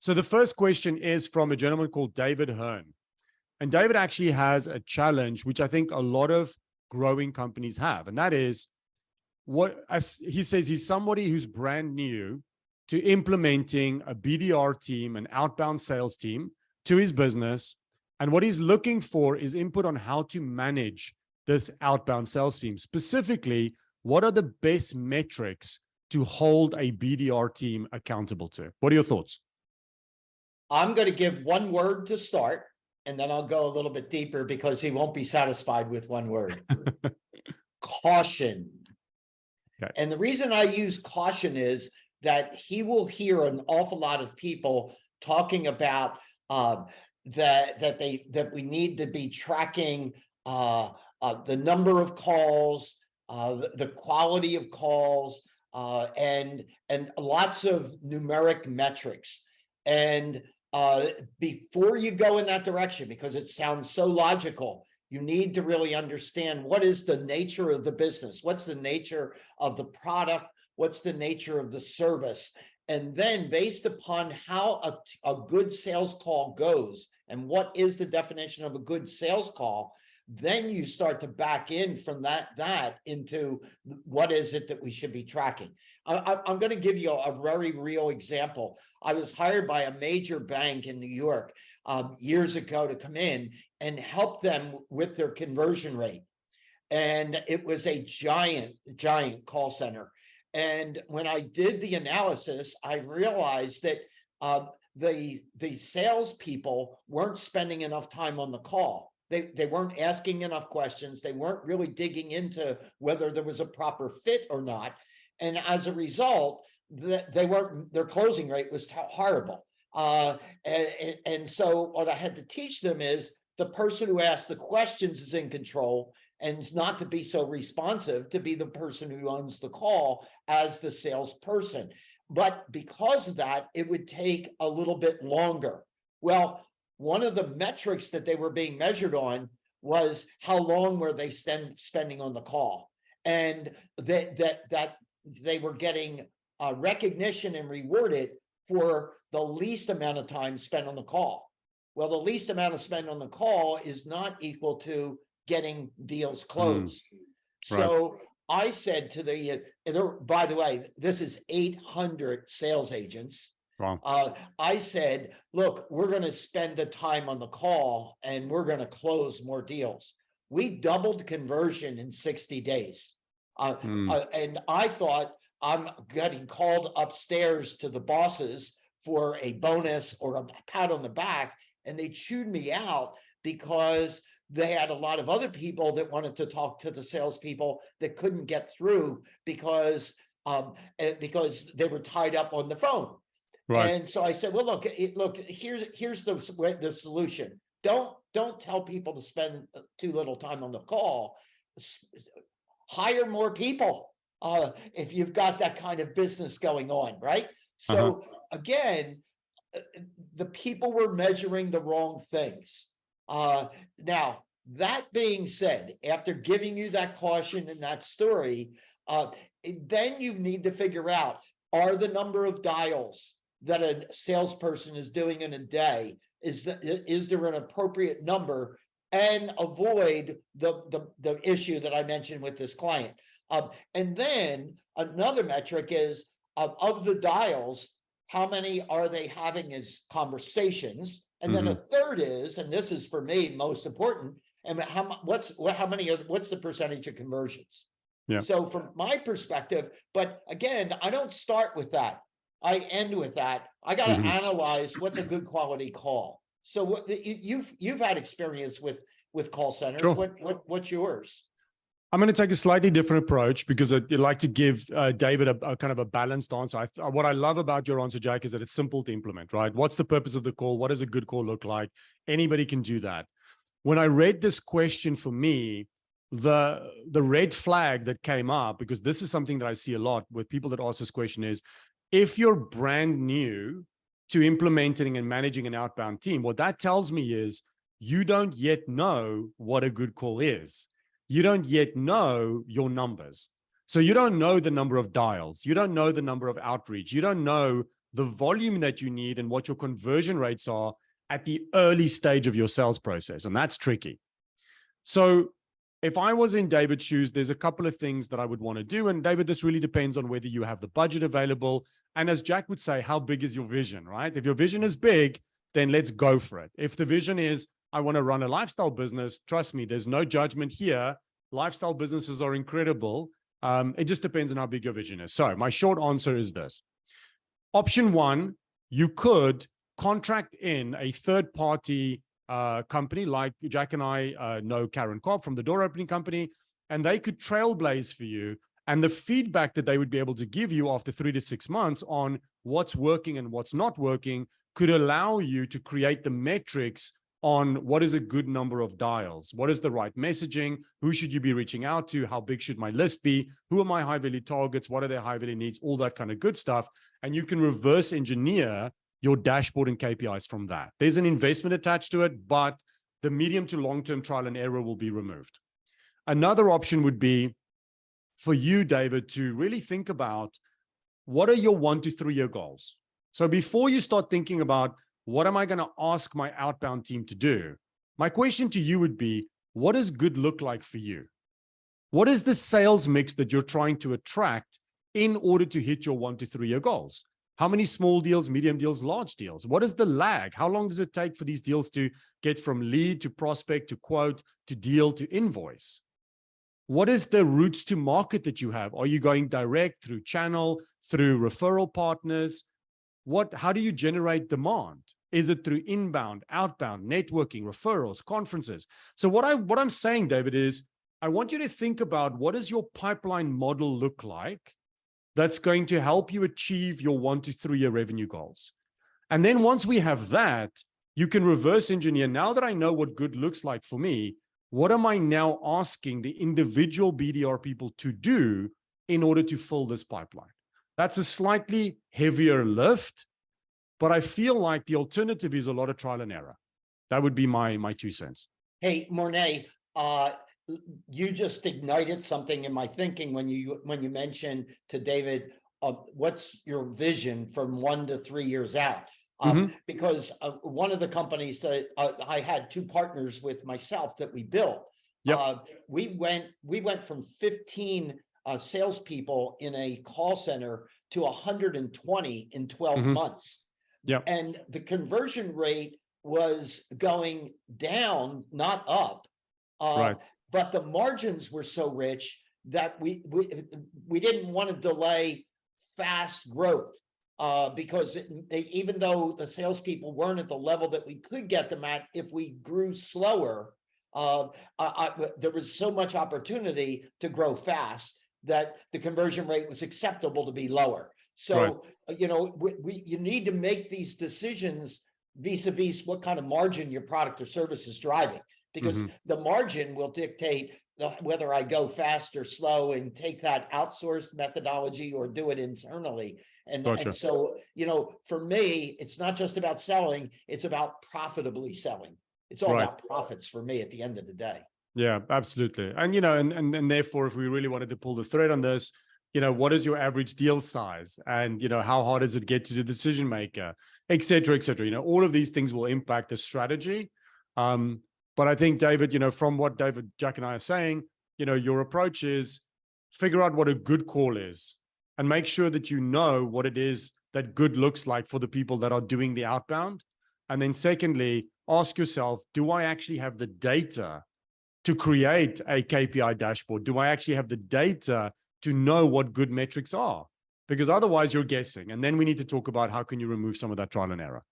So the first question is from a gentleman called David Hern. And David actually has a challenge, which I think a lot of growing companies have. And that is as he says, he's somebody who's brand new to implementing a BDR team, an outbound sales team to his business. And what he's looking for is input on how to manage this outbound sales team. Specifically, what are the best metrics to hold a BDR team accountable to? What are your thoughts? I'm going to give one word to start, and then I'll go a little bit deeper because he won't be satisfied with one word. Caution. Okay. And the reason I use caution is that he will hear an awful lot of people talking about that we need to be tracking the number of calls, the quality of calls, and lots of numeric metrics. And before you go in that direction, because it sounds so logical, you need to really understand what is the nature of the business, what's the nature of the product, what's the nature of the service. And then based upon how a good sales call goes and what is the definition of a good sales call, then you start to back in from that into what is it that we should be tracking. I'm going to give you a very real example. I was hired by a major bank in New York years ago to come in and help them with their conversion rate. And it was a giant call center. And when I did the analysis, I realized that the salespeople weren't spending enough time on the call. They weren't asking enough questions. They weren't really digging into whether there was a proper fit or not. And as a result, their closing rate was horrible. And so what I had to teach them is the person who asks the questions is in control, and it's not to be so responsive, to be the person who owns the call as the salesperson. But because of that, it would take a little bit longer. Well, one of the metrics that they were being measured on was how long were they spending on the call, and that they were getting recognition and rewarded for the least amount of time spent on the call. Well, the least amount of spent on the call is not equal to getting deals closed. So I said to by the way, this is 800 sales agents. Wow. I said, look, we're going to spend the time on the call and we're going to close more deals. We doubled conversion in 60 days. And I thought I'm getting called upstairs to the bosses for a bonus or a pat on the back, and they chewed me out because they had a lot of other people that wanted to talk to the salespeople that couldn't get through because they were tied up on the phone. Right. And so I said, well, look, here's the solution. Don't tell people to spend too little time on the call. Hire more people if you've got that kind of business going on, right? So again, the people were measuring the wrong things. Now, that being said, after giving you that caution and that story, then you need to figure out, are the number of dials that a salesperson is doing in a day, is there an appropriate number, and avoid the issue that I mentioned with this client. And then another metric is of the dials, how many are they having as conversations? And then a third is, and this is for me most important, and what's the percentage of conversions? Yeah. So from my perspective, but again, I don't start with that. I end with that. I got to analyze what's a good quality call. So what you've had experience with call centers. Sure. What's yours? I'm going to take a slightly different approach because I'd like to give David a kind of a balanced answer. What I love about your answer, Jack, is that it's simple to implement, right? What's the purpose of the call? What does a good call look like? Anybody can do that. When I read this question, for me, the red flag that came up, because this is something that I see a lot with people that ask this question, is if you're brand new to implementing and managing an outbound team, what that tells me is you don't yet know what a good call is. You don't yet know your numbers. So you don't know the number of dials. You don't know the number of outreach. You don't know the volume that you need and what your conversion rates are at the early stage of your sales process. And that's tricky. So if I was in David's shoes, there's a couple of things that I would want to do. And David, this really depends on whether you have the budget available. And as Jack would say, how big is your vision, right? If your vision is big, then let's go for it. If the vision is, I want to run a lifestyle business, trust me, there's no judgment here. Lifestyle businesses are incredible. It just depends on how big your vision is. So my short answer is this. Option one, you could contract in a third-party company like Jack and I know Karen Cobb from the door opening company, and they could trailblaze for you. And the feedback that they would be able to give you after 3 to 6 months on what's working and what's not working could allow you to create the metrics on what is a good number of dials, what is the right messaging, who should you be reaching out to, how big should my list be, who are my high value targets, what are their high value needs, all that kind of good stuff. And you can reverse engineer your dashboard and KPIs from that. There's an investment attached to it, but the medium to long-term trial and error will be removed. Another option would be for you, David, to really think about what are your 1 to 3 year goals. So before you start thinking about what am I going to ask my outbound team to do, my question to you would be, what does good look like for you? What is the sales mix that you're trying to attract in order to hit your 1 to 3 year goals? How many small deals, medium deals, large deals? What is the lag? How long does it take for these deals to get from lead to prospect to quote to deal to invoice? What is the routes to market that you have? Are you going direct, through channel, through referral partners? How do you generate demand? Is it through inbound, outbound, networking, referrals, conferences? So what I'm saying, David, is I want you to think about what does your pipeline model look like that's going to help you achieve your 1 to 3 year revenue goals. And then once we have that, you can reverse engineer. Now that I know what good looks like for me, what am I now asking the individual BDR people to do in order to fill this pipeline? That's a slightly heavier lift, but I feel like the alternative is a lot of trial and error. That would be my 2 cents. Hey, Morné, you just ignited something in my thinking when you mentioned to David, what's your vision from 1 to 3 years out? Because one of the companies that I had 2 partners with myself that we built, we went from 15 salespeople in a call center to 120 in 12 months. And the conversion rate was going down, not up. But the margins were so rich that we didn't want to delay fast growth because even though the salespeople weren't at the level that we could get them at, if we grew slower, there was so much opportunity to grow fast that the conversion rate was acceptable to be lower. So, you know, you need to make these decisions vis-a-vis what kind of margin your product or service is driving, because the margin will dictate whether I go fast or slow and take that outsourced methodology or do it internally. And so, you know, for me, it's not just about selling, it's about profitably selling. It's all about profits for me at the end of the day. Yeah, absolutely. And, you know, and therefore, if we really wanted to pull the thread on this, you know, what is your average deal size? And, you know, how hard does it get to the decision maker, et cetera, et cetera. You know, all of these things will impact the strategy. But I think, David, you know, from what David, Jack, and I are saying, you know, your approach is figure out what a good call is and make sure that you know what it is that good looks like for the people that are doing the outbound. And then secondly, ask yourself, do I actually have the data to create a KPI dashboard? Do I actually have the data to know what good metrics are? Because otherwise you're guessing. And then we need to talk about how can you remove some of that trial and error.